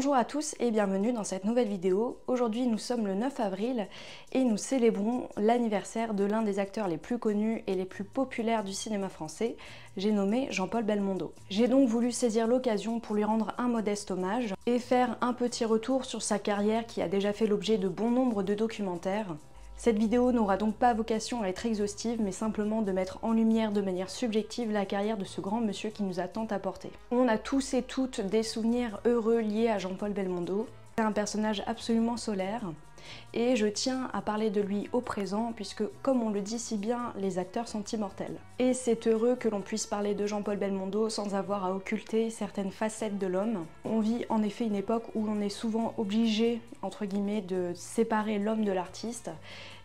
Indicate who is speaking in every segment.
Speaker 1: Bonjour à tous et bienvenue dans cette nouvelle vidéo. Aujourd'hui nous sommes le 9 avril et nous célébrons l'anniversaire de l'un des acteurs les plus connus et les plus populaires du cinéma français, j'ai nommé Jean-Paul Belmondo. J'ai donc voulu saisir l'occasion pour lui rendre un modeste hommage et faire un petit retour sur sa carrière qui a déjà fait l'objet de bon nombre de documentaires. Cette vidéo n'aura donc pas vocation à être exhaustive, mais simplement de mettre en lumière de manière subjective la carrière de ce grand monsieur qui nous a tant apporté. On a tous et toutes des souvenirs heureux liés à Jean-Paul Belmondo. C'est un personnage absolument solaire, et je tiens à parler de lui au présent, puisque comme on le dit si bien, les acteurs sont immortels. Et c'est heureux que l'on puisse parler de Jean-Paul Belmondo sans avoir à occulter certaines facettes de l'homme. On vit en effet une époque où l'on est souvent obligé, entre guillemets, de séparer l'homme de l'artiste,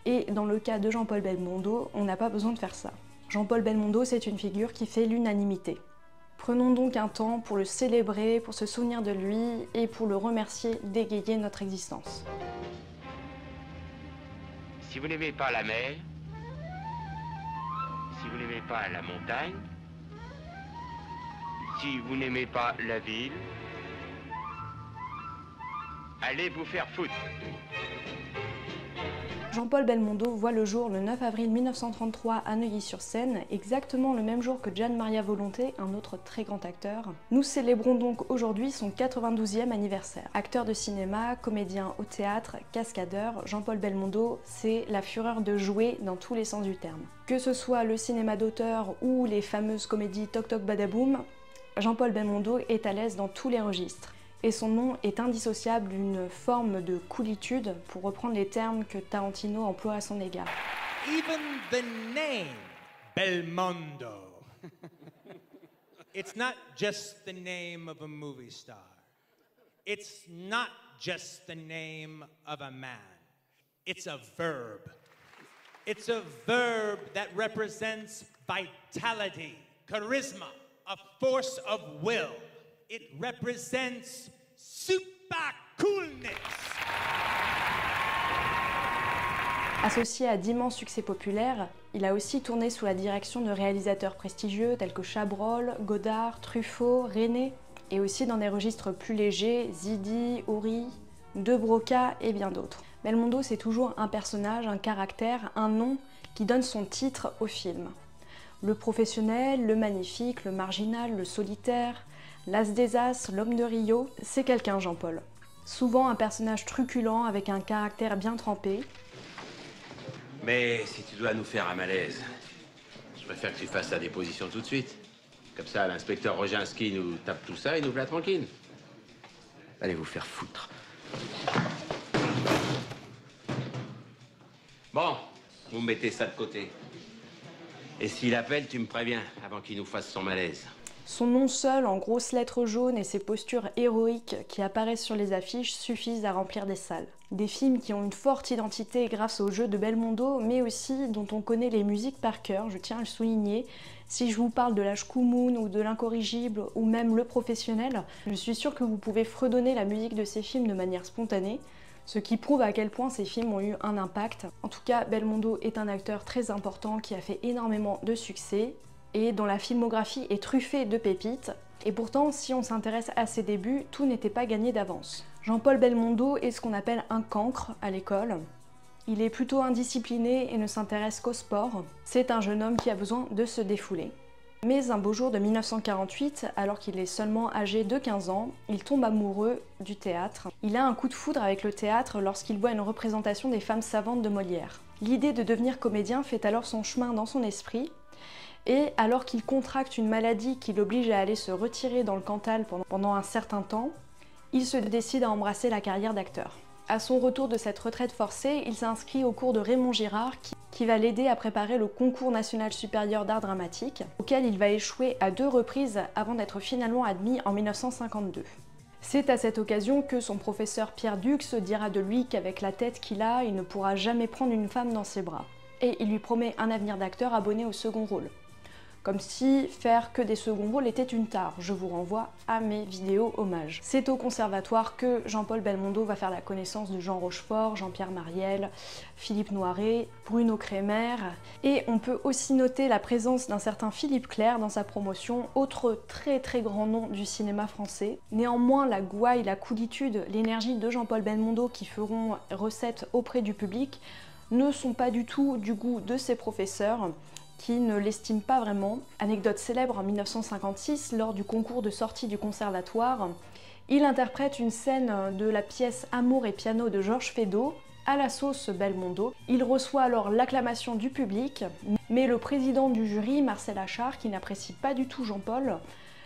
Speaker 1: et dans le cas de Jean-Paul Belmondo, on n'a pas besoin de faire ça. Jean-Paul Belmondo, c'est une figure qui fait l'unanimité. Prenons donc un temps pour le célébrer, pour se souvenir de lui et pour le remercier d'égayer notre existence.
Speaker 2: Si vous n'aimez pas la mer, si vous n'aimez pas la montagne, si vous n'aimez pas la ville, allez vous faire foutre.
Speaker 1: Jean-Paul Belmondo voit le jour le 9 avril 1933 à Neuilly-sur-Seine, exactement le même jour que Gian Maria Volonté, un autre très grand acteur. Nous célébrons donc aujourd'hui son 92e anniversaire. Acteur de cinéma, comédien au théâtre, cascadeur, Jean-Paul Belmondo, c'est la fureur de jouer dans tous les sens du terme. Que ce soit le cinéma d'auteur ou les fameuses comédies Toc Toc Badaboum, Jean-Paul Belmondo est à l'aise dans tous les registres. Et son nom est indissociable d'une forme de coolitude, pour reprendre les termes que Tarantino emploie à son égard.
Speaker 3: Even the name Belmondo. It's not just the name of a movie star. It's not just the name of a man. It's a verb. It's a verb that represents vitality, charisma, a force of will. It represents super coolness.
Speaker 1: Associé à d'immenses succès populaires, il a aussi tourné sous la direction de réalisateurs prestigieux tels que Chabrol, Godard, Truffaut, René, et aussi dans des registres plus légers, Zidi, Houry, De Broca et bien d'autres. Belmondo, c'est toujours un personnage, un caractère, un nom qui donne son titre au film. Le professionnel, le magnifique, le marginal, le solitaire, l'as des as, l'homme de Rio, c'est quelqu'un, Jean-Paul. Souvent un personnage truculent avec un caractère bien trempé.
Speaker 4: Mais si tu dois nous faire un malaise, je préfère que tu fasses ta déposition tout de suite. Comme ça, l'inspecteur Roginski nous tape tout ça et nous plaît tranquille. Allez vous faire foutre. Bon, vous mettez ça de côté. Et s'il appelle, tu me préviens avant qu'il nous fasse son malaise.
Speaker 1: Son nom seul, en grosses lettres jaunes, et ses postures héroïques qui apparaissent sur les affiches suffisent à remplir des salles. Des films qui ont une forte identité grâce au jeu de Belmondo, mais aussi dont on connaît les musiques par cœur, je tiens à le souligner. Si je vous parle de l'âge Koumoun ou de l'Incorrigible ou même Le Professionnel, je suis sûre que vous pouvez fredonner la musique de ces films de manière spontanée, ce qui prouve à quel point ces films ont eu un impact. En tout cas, Belmondo est un acteur très important qui a fait énormément de succès, et dont la filmographie est truffée de pépites. Et pourtant, si on s'intéresse à ses débuts, tout n'était pas gagné d'avance. Jean-Paul Belmondo est ce qu'on appelle un cancre à l'école. Il est plutôt indiscipliné et ne s'intéresse qu'au sport. C'est un jeune homme qui a besoin de se défouler. Mais un beau jour de 1948, alors qu'il est seulement âgé de 15 ans, il tombe amoureux du théâtre. Il a un coup de foudre avec le théâtre lorsqu'il voit une représentation des femmes savantes de Molière. L'idée de devenir comédien fait alors son chemin dans son esprit, et alors qu'il contracte une maladie qui l'oblige à aller se retirer dans le Cantal pendant un certain temps, il se décide à embrasser la carrière d'acteur. À son retour de cette retraite forcée, il s'inscrit au cours de Raymond Girard qui va l'aider à préparer le concours national supérieur d'art dramatique, auquel il va échouer à 2 reprises avant d'être finalement admis en 1952. C'est à cette occasion que son professeur Pierre Dux dira de lui qu'avec la tête qu'il a, il ne pourra jamais prendre une femme dans ses bras. Et il lui promet un avenir d'acteur abonné au second rôle. comme si faire que des seconds rôles était une tare. Je vous renvoie à mes vidéos hommages. C'est au conservatoire que Jean-Paul Belmondo va faire la connaissance de Jean Rochefort, Jean-Pierre Mariel, Philippe Noiret, Bruno Cremer, et on peut aussi noter la présence d'un certain Philippe Clair dans sa promotion, autre très grand nom du cinéma français. Néanmoins, la gouaille, la coolitude, l'énergie de Jean-Paul Belmondo qui feront recette auprès du public ne sont pas du tout du goût de ses professeurs, qui ne l'estiment pas vraiment. Anecdote célèbre, en 1956, lors du concours de sortie du conservatoire, il interprète une scène de la pièce Amour et piano de Georges Feydeau à la sauce Belmondo. Il reçoit alors l'acclamation du public, mais le président du jury, Marcel Achard, qui n'apprécie pas du tout Jean-Paul,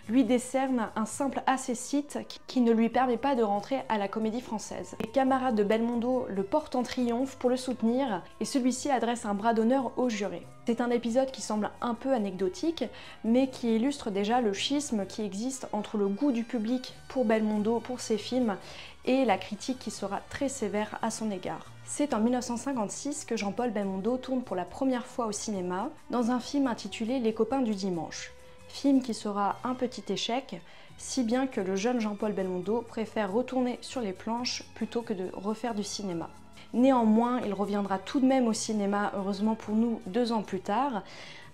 Speaker 1: lui décerne un simple accessit qui ne lui permet pas de rentrer à la Comédie Française. Les camarades de Belmondo le portent en triomphe pour le soutenir et celui-ci adresse un bras d'honneur au jury. C'est un épisode qui semble un peu anecdotique, mais qui illustre déjà le schisme qui existe entre le goût du public pour Belmondo, pour ses films, et la critique qui sera très sévère à son égard. C'est en 1956 que Jean-Paul Belmondo tourne pour la première fois au cinéma dans un film intitulé Les copains du dimanche. Film qui sera un petit échec, si bien que le jeune Jean-Paul Belmondo préfère retourner sur les planches plutôt que de refaire du cinéma. Néanmoins, il reviendra tout de même au cinéma, heureusement pour nous, 2 ans plus tard,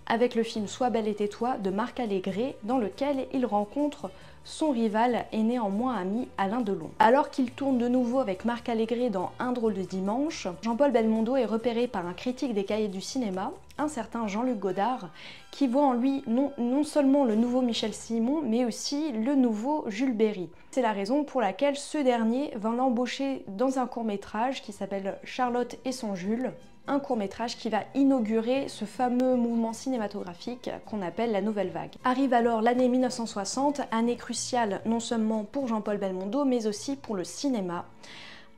Speaker 1: avec le film Sois belle et tais-toi de Marc Allégret, dans lequel il rencontre son rival et néanmoins ami Alain Delon. Alors qu'il tourne de nouveau avec Marc Allégret dans Un drôle de dimanche, Jean-Paul Belmondo est repéré par un critique des cahiers du cinéma, un certain Jean-Luc Godard, qui voit en lui non seulement le nouveau Michel Simon, mais aussi le nouveau Jules Berry. C'est la raison pour laquelle ce dernier va l'embaucher dans un court-métrage qui s'appelle Charlotte et son Jules, un court-métrage qui va inaugurer ce fameux mouvement cinématographique qu'on appelle la Nouvelle Vague. Arrive alors l'année 1960, année cruciale non seulement pour Jean-Paul Belmondo, mais aussi pour le cinéma,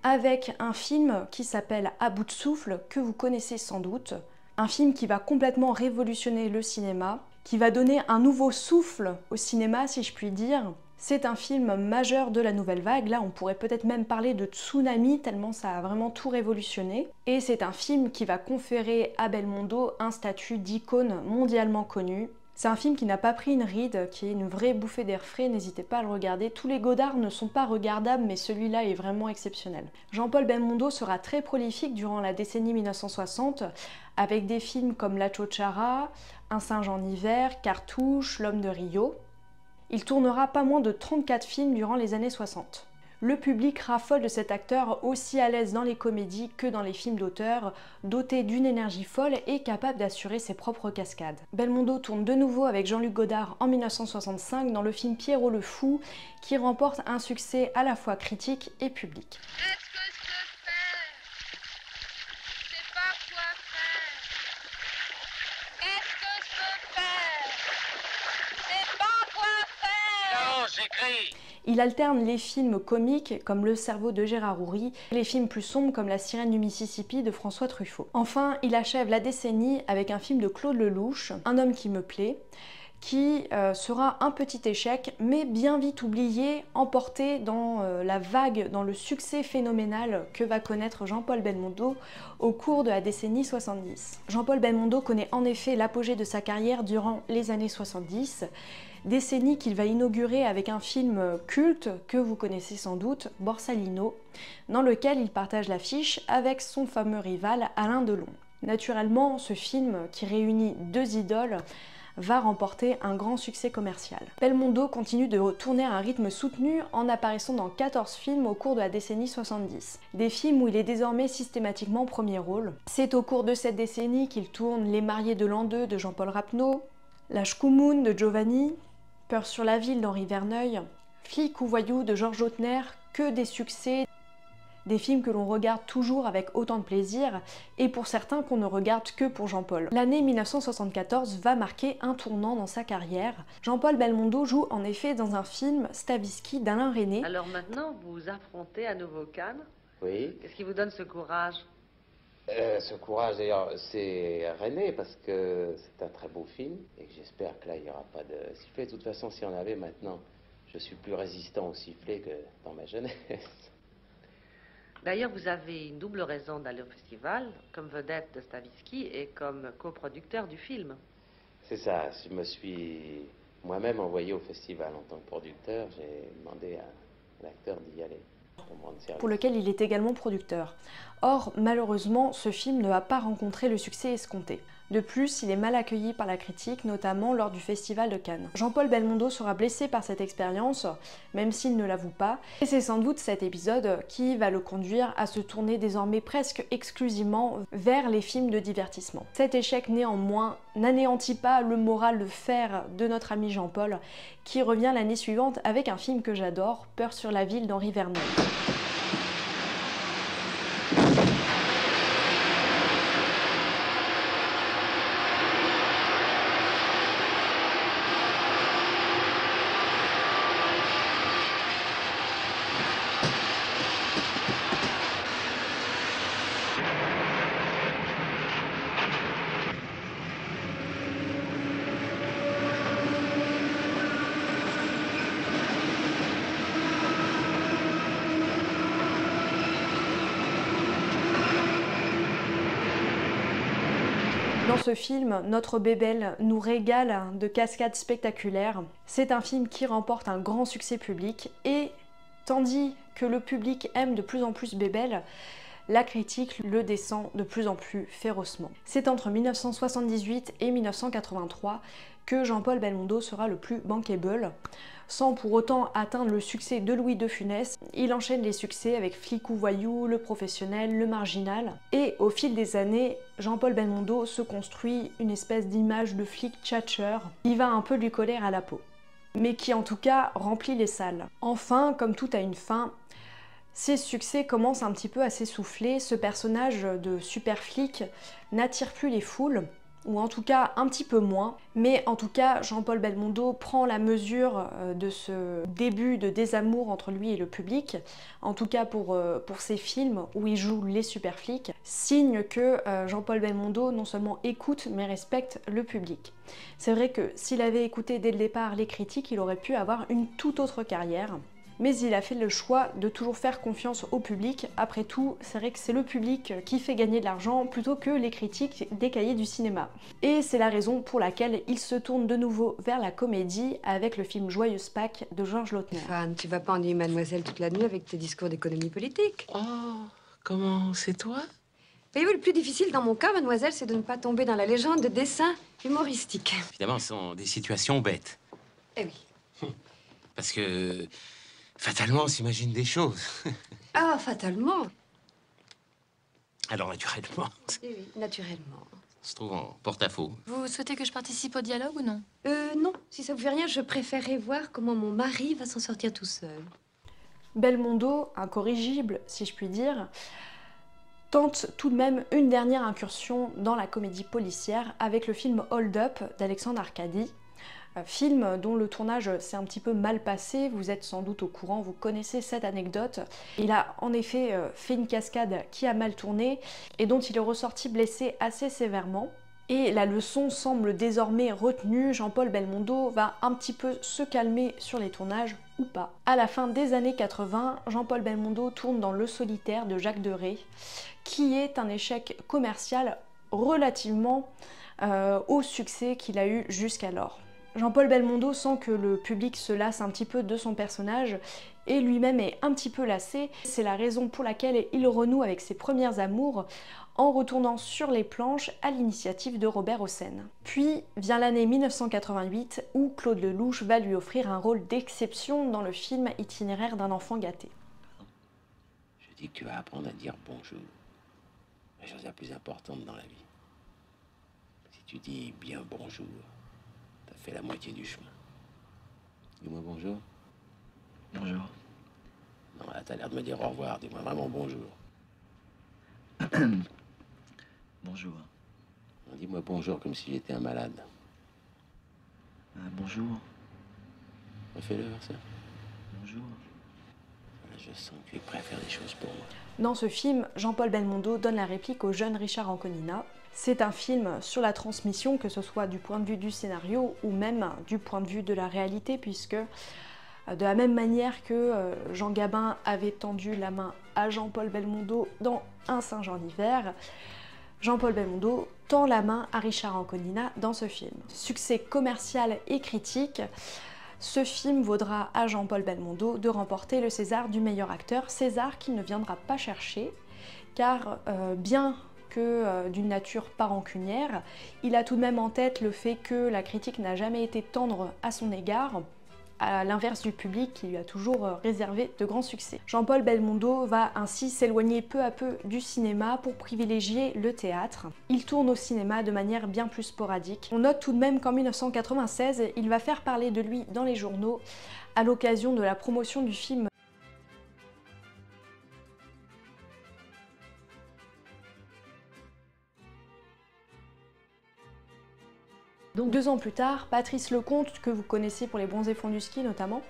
Speaker 1: avec un film qui s'appelle À bout de souffle, que vous connaissez sans doute, un film qui va complètement révolutionner le cinéma, qui va donner un nouveau souffle au cinéma, si je puis dire. C'est un film majeur de la Nouvelle Vague, là on pourrait peut-être même parler de tsunami tellement ça a vraiment tout révolutionné. Et c'est un film qui va conférer à Belmondo un statut d'icône mondialement connu. C'est un film qui n'a pas pris une ride, qui est une vraie bouffée d'air frais, n'hésitez pas à le regarder. Tous les Godard ne sont pas regardables, mais celui-là est vraiment exceptionnel. Jean-Paul Belmondo sera très prolifique durant la décennie 1960, avec des films comme La Chochara, Un singe en hiver, Cartouche, L'homme de Rio. Il tournera pas moins de 34 films durant les années 60. Le public raffole de cet acteur aussi à l'aise dans les comédies que dans les films d'auteur, doté d'une énergie folle et capable d'assurer ses propres cascades. Belmondo tourne de nouveau avec Jean-Luc Godard en 1965 dans le film Pierrot le Fou, qui remporte un succès à la fois critique et public.
Speaker 5: Qu'est-ce que je peux faire? Je sais pas quoi faire. Qu'est-ce que je peux faire? Je sais pas quoi faire.
Speaker 2: Non, j'écris.
Speaker 1: Il alterne les films comiques comme Le cerveau de Gérard Houry et les films plus sombres comme La sirène du Mississippi de François Truffaut. Enfin, il achève la décennie avec un film de Claude Lelouch, Un homme qui me plaît, qui sera un petit échec, mais bien vite oublié, emporté dans la vague, dans le succès phénoménal que va connaître Jean-Paul Belmondo au cours de la décennie 70. Jean-Paul Belmondo connaît en effet l'apogée de sa carrière durant les années 70, décennie qu'il va inaugurer avec un film culte que vous connaissez sans doute, Borsalino, dans lequel il partage l'affiche avec son fameux rival Alain Delon. Naturellement, ce film, qui réunit 2 idoles, va remporter un grand succès commercial. Belmondo continue de tourner à un rythme soutenu en apparaissant dans 14 films au cours de la décennie 70. Des films où il est désormais systématiquement premier rôle. C'est au cours de cette décennie qu'il tourne Les mariés de l'an 2 de Jean-Paul Rapneau, La Shkumun de Giovanni, Peur sur la ville d'Henri Verneuil, Flic ou voyou de Georges Lautner, que des succès, des films que l'on regarde toujours avec autant de plaisir, et pour certains qu'on ne regarde que pour Jean-Paul. L'année 1974 va marquer un tournant dans sa carrière. Jean-Paul Belmondo joue en effet dans un film, Stavisky, d'Alain Resnais.
Speaker 6: Alors maintenant, vous affrontez à nouveau Cannes.
Speaker 4: Oui.
Speaker 6: Qu'est-ce qui vous donne ce courage?
Speaker 4: Ce courage, d'ailleurs, c'est René, parce que c'est un très beau film, et que j'espère que là, il n'y aura pas de sifflet. De toute façon, s'il y en avait maintenant, je suis plus résistant au sifflet que dans ma jeunesse.
Speaker 6: D'ailleurs, vous avez une double raison d'aller au festival, comme vedette de Stavisky et comme coproducteur du film.
Speaker 4: C'est ça, je me suis moi-même envoyé au festival en tant que producteur. J'ai demandé à l'acteur d'y aller pour me rendre service.
Speaker 1: Pour lequel il est également producteur. Or, malheureusement, ce film ne va pas rencontrer le succès escompté. De plus, il est mal accueilli par la critique, notamment lors du Festival de Cannes. Jean-Paul Belmondo sera blessé par cette expérience, même s'il ne l'avoue pas, et c'est sans doute cet épisode qui va le conduire à se tourner désormais presque exclusivement vers les films de divertissement. Cet échec néanmoins n'anéantit pas le moral de fer de notre ami Jean-Paul, qui revient l'année suivante avec un film que j'adore, Peur sur la ville d'Henri Verneuil. Dans ce film, notre Bébel nous régale de cascades spectaculaires. C'est un film qui remporte un grand succès public et, tandis que le public aime de plus en plus Bébel, la critique le descend de plus en plus férocement. C'est entre 1978 et 1983 que Jean-Paul Belmondo sera le plus bankable. Sans pour autant atteindre le succès de Louis de Funès, il enchaîne les succès avec Flic ou Voyou, Le Professionnel, Le Marginal. Et au fil des années, Jean-Paul Belmondo se construit une espèce d'image de flic tchatcheur qui va un peu lui coller à la peau, mais qui en tout cas remplit les salles. Enfin, comme tout a une fin, ses succès commencent un petit peu à s'essouffler. Ce personnage de super flic n'attire plus les foules, ou en tout cas un petit peu moins, mais en tout cas Jean-Paul Belmondo prend la mesure de ce début de désamour entre lui et le public, en tout cas pour ses films où il joue les super flics, signe que Jean-Paul Belmondo non seulement écoute mais respecte le public. C'est vrai que s'il avait écouté dès le départ les critiques, il aurait pu avoir une toute autre carrière. Mais il a fait le choix de toujours faire confiance au public. Après tout, c'est vrai que c'est le public qui fait gagner de l'argent plutôt que les critiques des cahiers du cinéma. Et c'est la raison pour laquelle il se tourne de nouveau vers la comédie avec le film Joyeuse Pâques de Georges Lautner.
Speaker 7: Fan, tu vas pas ennuyer mademoiselle toute la nuit avec tes discours d'économie politique.
Speaker 4: Oh, comment c'est toi?
Speaker 7: Voyez-vous, le plus difficile dans mon cas, mademoiselle, c'est de ne pas tomber dans la légende de dessins humoristiques.
Speaker 4: Évidemment, ce sont des situations bêtes.
Speaker 7: Eh oui.
Speaker 4: Parce que fatalement, on s'imagine des choses.
Speaker 7: Ah, fatalement.
Speaker 4: Alors, naturellement,
Speaker 7: Eh oui, naturellement.
Speaker 4: on se trouve en porte-à-faux.
Speaker 8: Vous souhaitez que je participe au dialogue ou non?
Speaker 7: Non, si ça vous fait rien, je préférerais voir comment mon mari va s'en sortir tout seul.
Speaker 1: Belmondo, incorrigible si je puis dire, tente tout de même une dernière incursion dans la comédie policière avec le film Hold Up d'Alexandre Arcadi. Film dont le tournage s'est un petit peu mal passé, vous êtes sans doute au courant, vous connaissez cette anecdote. Il a en effet fait une cascade qui a mal tourné et dont il est ressorti blessé assez sévèrement. Et la leçon semble désormais retenue, Jean-Paul Belmondo va un petit peu se calmer sur les tournages ou pas. À la fin des années 80, Jean-Paul Belmondo tourne dans Le Solitaire de Jacques Deray, qui est un échec commercial relativement au succès qu'il a eu jusqu'alors. Jean-Paul Belmondo sent que le public se lasse un petit peu de son personnage et lui-même est un petit peu lassé. C'est la raison pour laquelle il renoue avec ses premières amours en retournant sur les planches à l'initiative de Robert Hossein. Puis vient l'année 1988 où Claude Lelouch va lui offrir un rôle d'exception dans le film Itinéraire d'un enfant gâté.
Speaker 4: Je dis que tu vas apprendre à dire bonjour. La chose la plus importante dans la vie. Si tu dis bien bonjour, t'as fait la moitié du chemin. Dis-moi bonjour.
Speaker 9: Bonjour.
Speaker 4: Non, là, t'as l'air de me dire au revoir. Dis-moi vraiment bonjour.
Speaker 9: Bonjour.
Speaker 4: Non, dis-moi bonjour comme si j'étais un malade.
Speaker 9: Bonjour.
Speaker 4: Refais-le, ça.
Speaker 9: Bonjour.
Speaker 4: Je sens que tu es prêt à faire des choses pour moi.
Speaker 1: Dans ce film, Jean-Paul Belmondo donne la réplique au jeune Richard Anconina. C'est un film sur la transmission, que ce soit du point de vue du scénario ou même du point de vue de la réalité, puisque de la même manière que Jean Gabin avait tendu la main à Jean-Paul Belmondo dans Un Saint-Jean d'hiver, Jean-Paul Belmondo tend la main à Richard Anconina dans ce film. Succès commercial et critique, ce film vaudra à Jean-Paul Belmondo de remporter le César du meilleur acteur, César qu'il ne viendra pas chercher, car bien que d'une nature pas rancunière, il a tout de même en tête le fait que la critique n'a jamais été tendre à son égard, à l'inverse du public qui lui a toujours réservé de grands succès. Jean-Paul Belmondo va ainsi s'éloigner peu à peu du cinéma pour privilégier le théâtre. Il tourne au cinéma de manière bien plus sporadique. On note tout de même qu'en 1996, il va faire parler de lui dans les journaux à l'occasion de la promotion du film Donc 2 ans plus tard, Patrice Lecomte, que vous connaissez pour Les Bronzés fonds du ski notamment,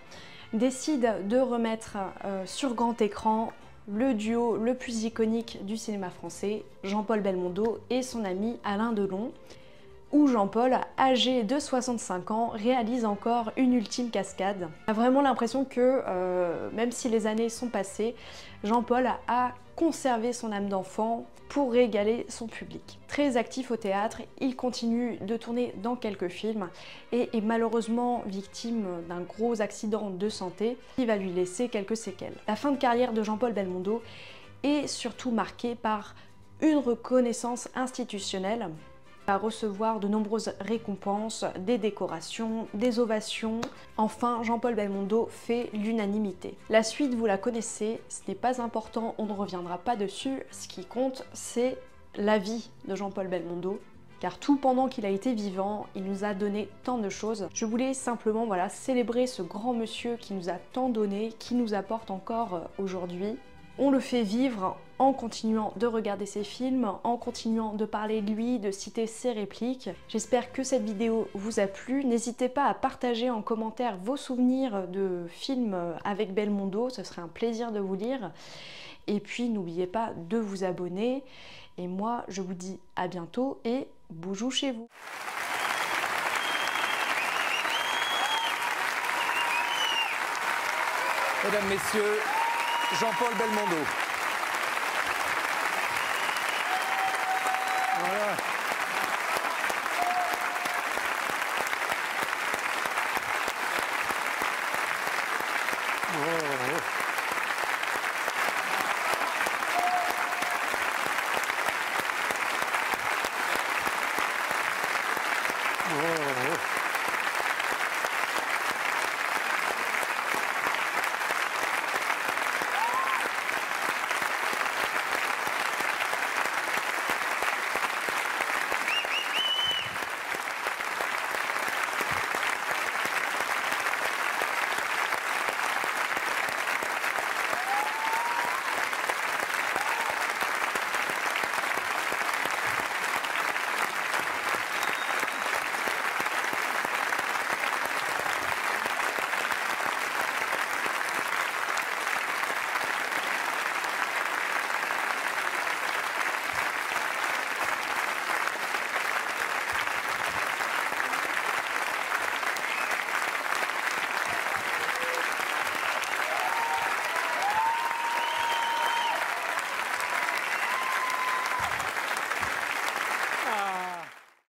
Speaker 1: décide de remettre sur grand écran le duo le plus iconique du cinéma français, Jean-Paul Belmondo et son ami Alain Delon, où Jean-Paul, âgé de 65 ans, réalise encore une ultime cascade. On a vraiment l'impression que, même si les années sont passées, Jean-Paul a conservé son âme d'enfant pour régaler son public. Très actif au théâtre, il continue de tourner dans quelques films et est malheureusement victime d'un gros accident de santé qui va lui laisser quelques séquelles. La fin de carrière de Jean-Paul Belmondo est surtout marquée par une reconnaissance institutionnelle. Va recevoir de nombreuses récompenses, des décorations, des ovations. Enfin, Jean-Paul Belmondo fait l'unanimité. La suite, vous la connaissez, ce n'est pas important, on ne reviendra pas dessus. Ce qui compte, c'est la vie de Jean-Paul Belmondo, car tout pendant qu'il a été vivant, il nous a donné tant de choses. Je voulais simplement célébrer ce grand monsieur qui nous a tant donné, qui nous apporte encore aujourd'hui. On le fait vivre en continuant de regarder ses films, en continuant de parler de lui, de citer ses répliques. J'espère que cette vidéo vous a plu. N'hésitez pas à partager en commentaire vos souvenirs de films avec Belmondo, ce serait un plaisir de vous lire. Et puis n'oubliez pas de vous abonner. Et moi, je vous dis à bientôt et boujou chez vous.
Speaker 10: Mesdames, Messieurs, Jean-Paul Belmondo. Voilà.